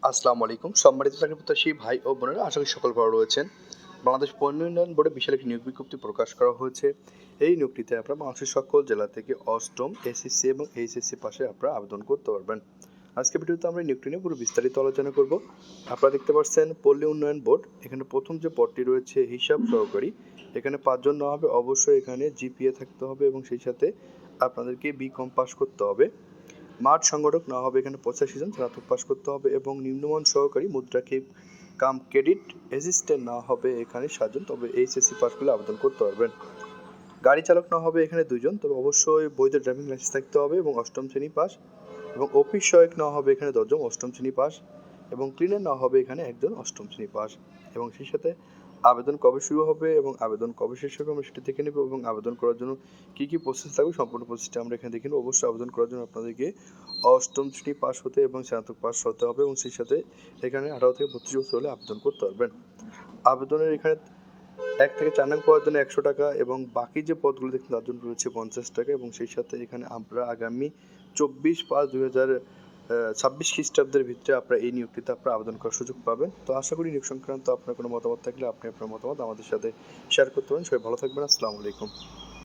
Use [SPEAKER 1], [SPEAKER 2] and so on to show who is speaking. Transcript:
[SPEAKER 1] আসসালামু আলাইকুম। সম্মানিত চাকরি প্রত্যাশী ভাই ও বোনেরা, আশা করি সকল ভালো রয়েছেন। বাংলাদেশ পণ্য উন্নয়ন বোর্ডে বিশাল একটি নিয়োগ বিজ্ঞপ্তি প্রকাশ করা হয়েছে। এই নিয়োগটিতে আপনারা বাংলাদেশের সকল জেলা থেকে অষ্টম, এসএসসি এবং এইচএসসি পাশে আপনারা আবেদন করতে পারবেন। আজকে ভিডিওতে আমরা এই নিয়োগটি নিয়ে পুরো বিস্তারিত আলোচনা করব। আপনারা দেখতে পাচ্ছেন পল্লী উন্নয়ন বোর্ড। এখানে প্রথম যে পদটি রয়েছে হিসাব সহকারী, এখানে ৫ জন নেওয়া হবে। অবশ্যই এখানে জিপিএ থাকতে হবে এবং সেই সাথে আপনাদেরকে বিকম পাস করতে হবে। মাঠ সংগঠক নেওয়া হবে এখানে 85 জন, স্নাতক পাস করতে হবে এবং নিম্নমান সহকারী মুদ্রাক্ষেপ কাম ক্রেডিট অ্যাসিস্ট্যান্ট নেওয়া হবে এখানে 7 জন, তবে এইচএসসি পাস করলে আবেদন করতে পারবেন। গাড়ি চালক নেওয়া হবে এখানে 2 জন, তবে অবশ্যই বৈধ ড্রাইভিং লাইসেন্স থাকতে হবে এবং অষ্টম শ্রেণী পাস। এবং অফিস সহায়ক নেওয়া হবে এখানে 10 জন, অষ্টম শ্রেণী পাস। এবং ক্লিনার নেওয়া হবে এখানে একজন, অষ্টম শ্রেণী পাস। এবং সেই সাথে আবেদন কবে শুরু হবে এবং আবেদন কবে শেষ হবে আমরা সেটা দেখে নেব, এবং আবেদন করার জন্য কী কী প্রসেস লাগবে সম্পূর্ণ প্রসেসটা আমরা এখানে দেখে নেব। অবশ্যই আবেদন করার জন্য আপনাদেরকে অষ্টম শ্রেণী পাস হতে এবং স্নাতক পাস হতে হবে এবং সেই সাথে এখানে 18 থেকে 32 বছর হলে আবেদন করতে পারবেন। আবেদনের এখানে 1 থেকে 4 নং পাওয়ার জন্য 100 টাকা এবং বাকি যে পদগুলো দেখছেন তার জন্য রয়েছে 50 টাকা। এবং সেই সাথে এখানে আমরা আগামী 24/5/2026 খ্রিস্টাব্দের ভিতরে আপনারা এই নিয়োগটিতে আপনারা আবেদন করার সুযোগ পাবেন। তো আশা করি নিয়োগ সংক্রান্ত আপনার কোনো মতামত থাকলে আপনি আপনার মতামত আমাদের সাথে শেয়ার করতে পারেন। সবাই ভালো থাকবেন। আসসালামু আলাইকুম।